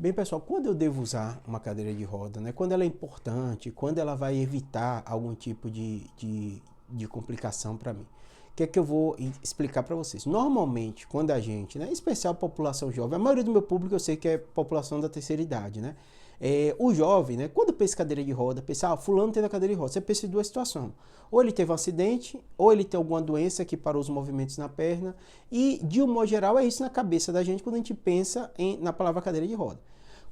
Bem, pessoal, quando eu devo usar uma cadeira de roda, né? Quando ela é importante, quando ela vai evitar algum tipo de complicação para mim. O que é que eu vou explicar para vocês? Normalmente, quando a gente, né, em especial a população jovem, a maioria do meu público eu sei que é população da terceira idade, né? O jovem, né, quando pensa em cadeira de roda, pensa, fulano tem na cadeira de roda, você pensa em duas situações. Ou ele teve um acidente, ou ele tem alguma doença que parou os movimentos na perna, e de um modo geral é isso na cabeça da gente quando a gente pensa na palavra cadeira de roda.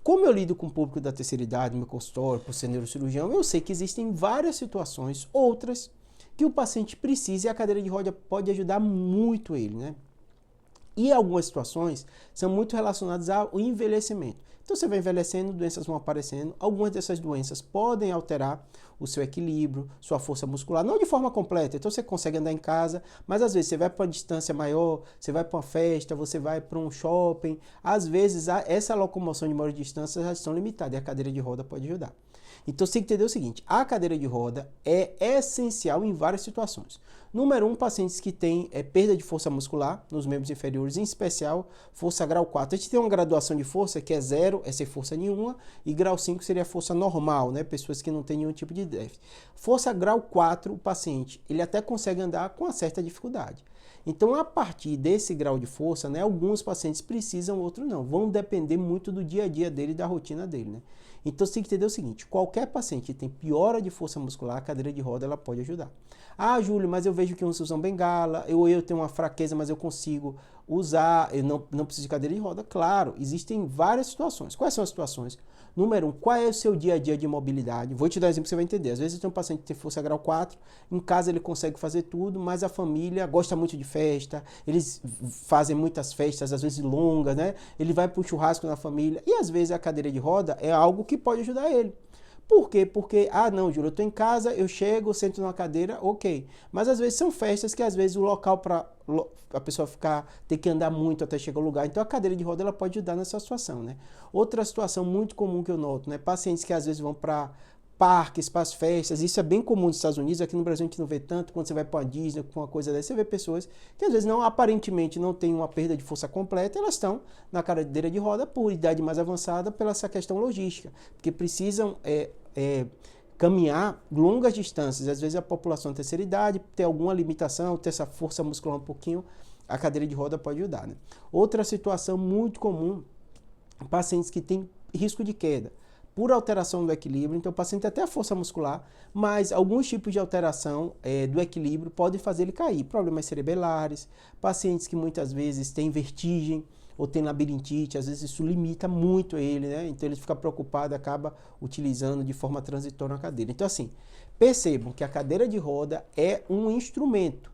Como eu lido com o público da terceira idade, no meu consultório, por ser neurocirurgião, eu sei que existem várias situações, outras, que o paciente precisa e a cadeira de roda pode ajudar muito ele, né? E algumas situações são muito relacionadas ao envelhecimento. Então você vai envelhecendo, doenças vão aparecendo. Algumas dessas doenças podem alterar o seu equilíbrio, sua força muscular, não de forma completa. Então você consegue andar em casa, mas às vezes você vai para uma distância maior, você vai para uma festa, você vai para um shopping. Às vezes essa locomoção de maior distância já estão limitadas e a cadeira de roda pode ajudar. Então você tem que entender o seguinte, a cadeira de roda é essencial em várias situações. Número 1, pacientes que têm perda de força muscular nos membros inferiores, em especial força grau 4. A gente tem uma graduação de força que é 0, é sem força nenhuma, e grau 5 seria a força normal, né? Pessoas que não têm nenhum tipo de déficit. Força grau 4, o paciente, ele até consegue andar com uma certa dificuldade. Então, a partir desse grau de força, né, alguns pacientes precisam, outros não. Vão depender muito do dia a dia dele e da rotina dele, né? Então, você tem que entender o seguinte, qualquer paciente que tem piora de força muscular, a cadeira de roda ela pode ajudar. Ah, Júlio, mas eu vejo que uns usam bengala, eu tenho uma fraqueza, mas eu consigo usar, eu não preciso de cadeira de roda. Claro, existem várias situações. Quais são as situações? Número 1, qual é o seu dia a dia de mobilidade? Vou te dar um exemplo que você vai entender. Às vezes tem um paciente que tem força grau 4, em casa ele consegue fazer tudo, mas a família gosta muito de festa, eles fazem muitas festas, às vezes longas, né? Ele vai para o churrasco na família e às vezes a cadeira de roda é algo que pode ajudar ele. Por quê? Porque, não, Júlio, eu estou em casa, eu chego, sento numa cadeira, ok. Mas às vezes são festas que às vezes o local para a pessoa ter que andar muito até chegar ao lugar. Então a cadeira de roda ela pode ajudar nessa situação, né? Outra situação muito comum que eu noto, né? Pacientes que às vezes vão para parques, para as festas, isso é bem comum nos Estados Unidos, aqui no Brasil a gente não vê tanto, quando você vai para a Disney, com uma coisa dessa, você vê pessoas que às vezes não, aparentemente não têm uma perda de força completa, elas estão na cadeira de roda por idade mais avançada, pela essa questão logística, porque precisam caminhar longas distâncias, às vezes a população da terceira idade tem alguma limitação, ter essa força muscular um pouquinho, a cadeira de roda pode ajudar, né? Outra situação muito comum, pacientes que têm risco de queda, por alteração do equilíbrio, então o paciente tem até a força muscular, mas alguns tipos de alteração do equilíbrio podem fazer ele cair. Problemas cerebelares, pacientes que muitas vezes têm vertigem ou têm labirintite, às vezes isso limita muito ele, né? Então ele fica preocupado, acaba utilizando de forma transitória a cadeira. Então assim, percebam que a cadeira de roda é um instrumento,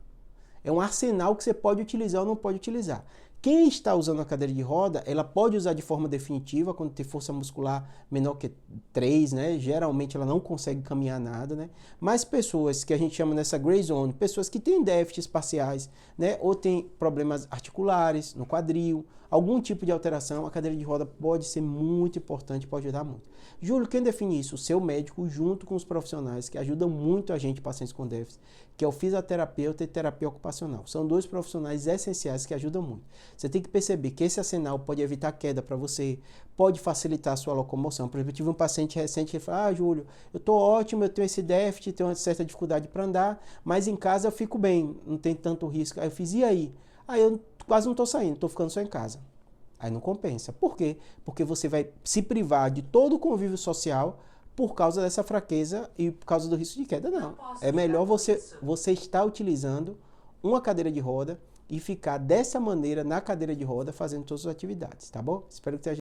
é um arsenal que você pode utilizar ou não pode utilizar. Quem está usando a cadeira de roda, ela pode usar de forma definitiva, quando tem força muscular menor que 3, né? Geralmente ela não consegue caminhar nada, né? Mas pessoas que a gente chama nessa gray zone, pessoas que têm déficits parciais, né? Ou têm problemas articulares, no quadril, algum tipo de alteração, a cadeira de roda pode ser muito importante, pode ajudar muito. Júlio, quem define isso? O seu médico, junto com os profissionais que ajudam muito a gente, pacientes com déficit, que é o fisioterapeuta e terapia ocupacional. São dois profissionais essenciais que ajudam muito. Você tem que perceber que esse arsenal pode evitar queda para você, pode facilitar a sua locomoção. Por exemplo, eu tive um paciente recente que falou, Júlio, eu estou ótimo, eu tenho esse déficit, tenho uma certa dificuldade para andar, mas em casa eu fico bem, não tem tanto risco. Aí eu fiz, e aí? Aí eu quase não estou saindo, estou ficando só em casa. Aí não compensa. Por quê? Porque você vai se privar de todo o convívio social por causa dessa fraqueza e por causa do risco de queda. Não. É melhor você estar utilizando uma cadeira de roda e ficar dessa maneira na cadeira de roda fazendo todas as atividades, tá bom? Espero que tenha